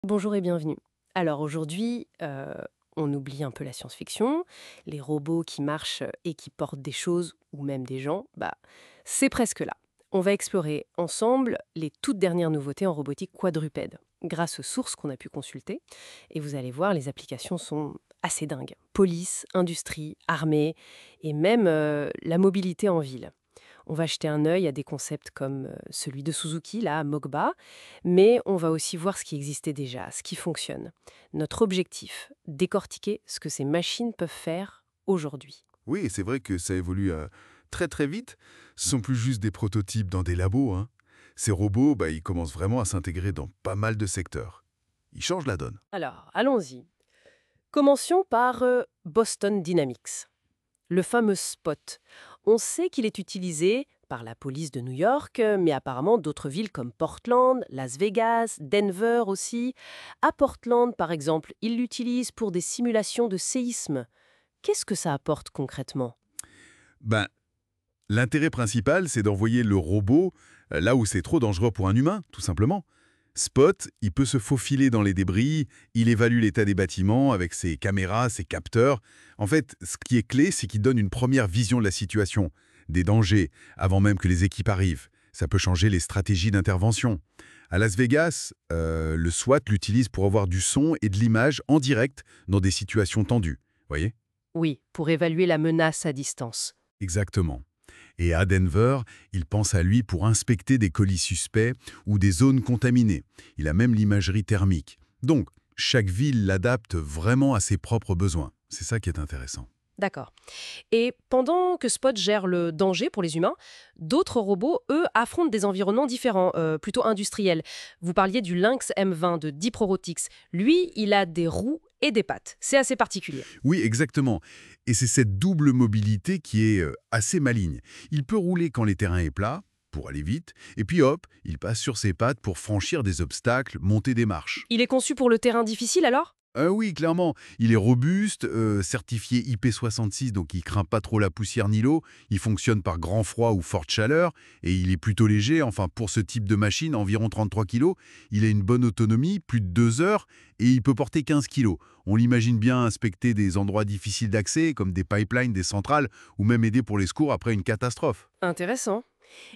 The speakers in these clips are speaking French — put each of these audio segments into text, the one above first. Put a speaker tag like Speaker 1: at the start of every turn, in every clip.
Speaker 1: Bonjour et bienvenue. Alors aujourd'hui, on oublie un peu la science-fiction, les robots qui marchent et qui portent des choses ou même des gens, c'est presque là. On va explorer ensemble les toutes dernières nouveautés en robotique quadrupède, grâce aux sources qu'on a pu consulter. Et vous allez voir, les applications sont assez dingues. Police, industrie, armée et même la mobilité en ville. On va jeter un œil à des concepts comme celui de Suzuki, là, Mogba, mais on va aussi voir ce qui existait déjà, ce qui fonctionne. Notre objectif, décortiquer ce que ces machines peuvent faire aujourd'hui.
Speaker 2: Oui, et c'est vrai que ça évolue très très vite. Ce sont plus juste des prototypes dans des labos, hein. Ces robots, ils commencent vraiment à s'intégrer dans pas mal de secteurs. Ils changent la donne.
Speaker 1: Alors, allons-y. Commencions par Boston Dynamics, le fameux Spot. On sait qu'il est utilisé par la police de New York, mais apparemment d'autres villes comme Portland, Las Vegas, Denver aussi. À Portland, par exemple, ils l'utilisent pour des simulations de séisme. Qu'est-ce que ça apporte concrètement?
Speaker 2: Ben, L'intérêt principal, c'est d'envoyer le robot là où c'est trop dangereux pour un humain, tout simplement. Spot, il peut se faufiler dans les débris, il évalue l'état des bâtiments avec ses caméras, ses capteurs. En fait, ce qui est clé, c'est qu'il donne une première vision de la situation, des dangers, avant même que les équipes arrivent. Ça peut changer les stratégies d'intervention. À Las Vegas, le SWAT l'utilise pour avoir du son et de l'image en direct dans des situations tendues. Voyez?
Speaker 1: Oui, pour évaluer la menace à distance.
Speaker 2: Exactement. Et à Denver, il pense à lui pour inspecter des colis suspects ou des zones contaminées. Il a même l'imagerie thermique. Donc, chaque ville l'adapte vraiment à ses propres besoins. C'est ça qui est intéressant.
Speaker 1: D'accord. Et pendant que Spot gère le danger pour les humains, d'autres robots, eux, affrontent des environnements différents, plutôt industriels. Vous parliez du Lynx M20 de Deep Robotics. Lui, il a des roues et des pattes. C'est assez particulier.
Speaker 2: Oui, exactement. Et c'est cette double mobilité qui est assez maligne. Il peut rouler quand les terrains est plat, pour aller vite, et puis hop, il passe sur ses pattes pour franchir des obstacles, monter des marches.
Speaker 1: Il est conçu pour le terrain difficile alors?
Speaker 2: Oui, clairement. Il est robuste, certifié IP66, donc il craint pas trop la poussière ni l'eau. Il fonctionne par grand froid ou forte chaleur. Et il est plutôt léger, enfin pour ce type de machine, environ 33 kg. Il a une bonne autonomie, plus de 2 heures, et il peut porter 15 kg. On l'imagine bien inspecter des endroits difficiles d'accès, comme des pipelines, des centrales, ou même aider pour les secours après une catastrophe.
Speaker 1: Intéressant.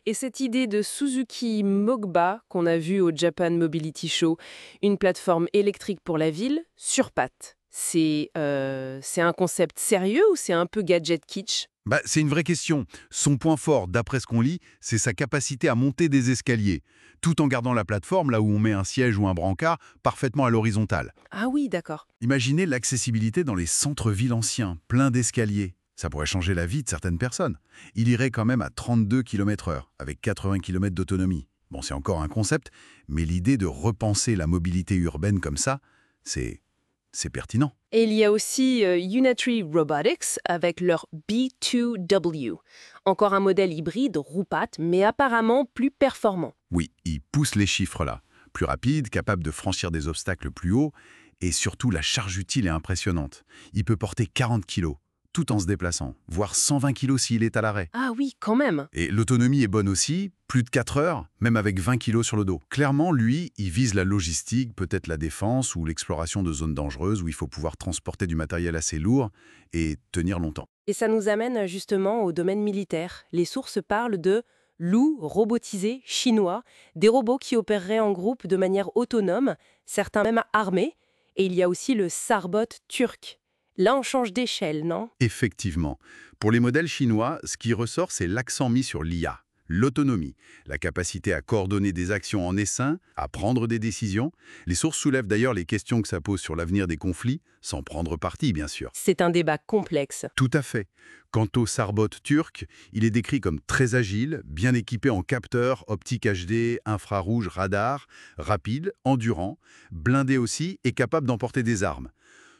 Speaker 1: Et cette idée de Suzuki Mogba qu'on a vue au Japan Mobility Show, une plateforme électrique pour la ville, sur pattes, c'est un concept sérieux ou c'est un peu gadget kitsch?
Speaker 2: C'est une vraie question. Son point fort, d'après ce qu'on lit, c'est sa capacité à monter des escaliers, tout en gardant la plateforme, là où on met un siège ou un brancard, parfaitement à l'horizontale.
Speaker 1: Ah oui, d'accord.
Speaker 2: Imaginez l'accessibilité dans les centres-villes anciens, pleins d'escaliers. Ça pourrait changer la vie de certaines personnes. Il irait quand même à 32 km/h, avec 80 km d'autonomie. Bon, c'est encore un concept, mais l'idée de repenser la mobilité urbaine comme ça, c'est... c'est pertinent.
Speaker 1: Et il y a aussi Unitary Robotics avec leur B2W. Encore un modèle hybride roue-patte, mais apparemment plus performant.
Speaker 2: Oui, il pousse les chiffres là. Plus rapide, capable de franchir des obstacles plus hauts, et surtout la charge utile est impressionnante. Il peut porter 40 kilos, tout en se déplaçant, voire 120 kilos s'il est à l'arrêt.
Speaker 1: Ah oui, quand même.
Speaker 2: Et l'autonomie est bonne aussi, plus de 4 heures, même avec 20 kilos sur le dos. Clairement, lui, il vise la logistique, peut-être la défense ou l'exploration de zones dangereuses où il faut pouvoir transporter du matériel assez lourd et tenir longtemps.
Speaker 1: Et ça nous amène justement au domaine militaire. Les sources parlent de loups robotisés chinois, des robots qui opéreraient en groupe de manière autonome, certains même armés. Et il y a aussi le Sarbot turc. Là, on change d'échelle, non?
Speaker 2: Effectivement. Pour les modèles chinois, ce qui ressort, c'est l'accent mis sur l'IA, l'autonomie, la capacité à coordonner des actions en essaim, à prendre des décisions. Les sources soulèvent d'ailleurs les questions que ça pose sur l'avenir des conflits, sans prendre parti, bien sûr.
Speaker 1: C'est un débat complexe.
Speaker 2: Tout à fait. Quant au Sarbot turc, il est décrit comme très agile, bien équipé en capteurs, optique HD, infrarouge, radar, rapide, endurant, blindé aussi et capable d'emporter des armes.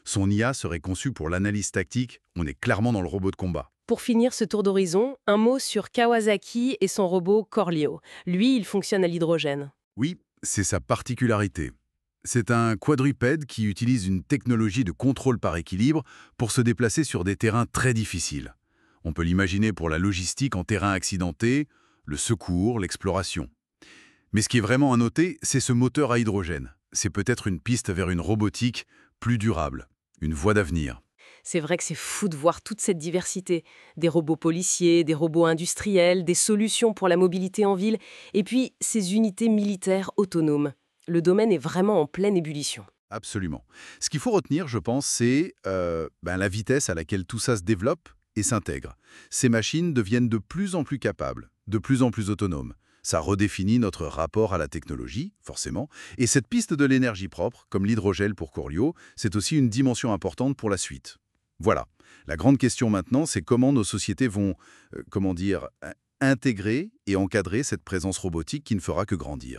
Speaker 2: Son IA serait conçu pour l'analyse tactique, on est clairement dans le robot de combat.
Speaker 1: Pour finir ce tour d'horizon, un mot sur Kawasaki et son robot Corleo. Lui, il fonctionne à l'hydrogène.
Speaker 2: Oui, c'est sa particularité. C'est un quadrupède qui utilise une technologie de contrôle par équilibre pour se déplacer sur des terrains très difficiles. On peut l'imaginer pour la logistique en terrain accidenté, le secours, l'exploration. Mais ce qui est vraiment à noter, c'est ce moteur à hydrogène. c'est peut-être une piste vers une robotique plus durable, une voie d'avenir.
Speaker 1: C'est vrai que c'est fou de voir toute cette diversité. Des robots policiers, des robots industriels, des solutions pour la mobilité en ville, et puis ces unités militaires autonomes. Le domaine est vraiment en pleine ébullition.
Speaker 2: Absolument. Ce qu'il faut retenir, je pense, c'est la vitesse à laquelle tout ça se développe et s'intègre. Ces machines deviennent de plus en plus capables, de plus en plus autonomes. Ça redéfinit notre rapport à la technologie, forcément. Et cette piste de l'énergie propre, comme l'hydrogène pour Corlio, c'est aussi une dimension importante pour la suite. Voilà. La grande question maintenant, c'est comment nos sociétés vont, intégrer et encadrer cette présence robotique qui ne fera que grandir.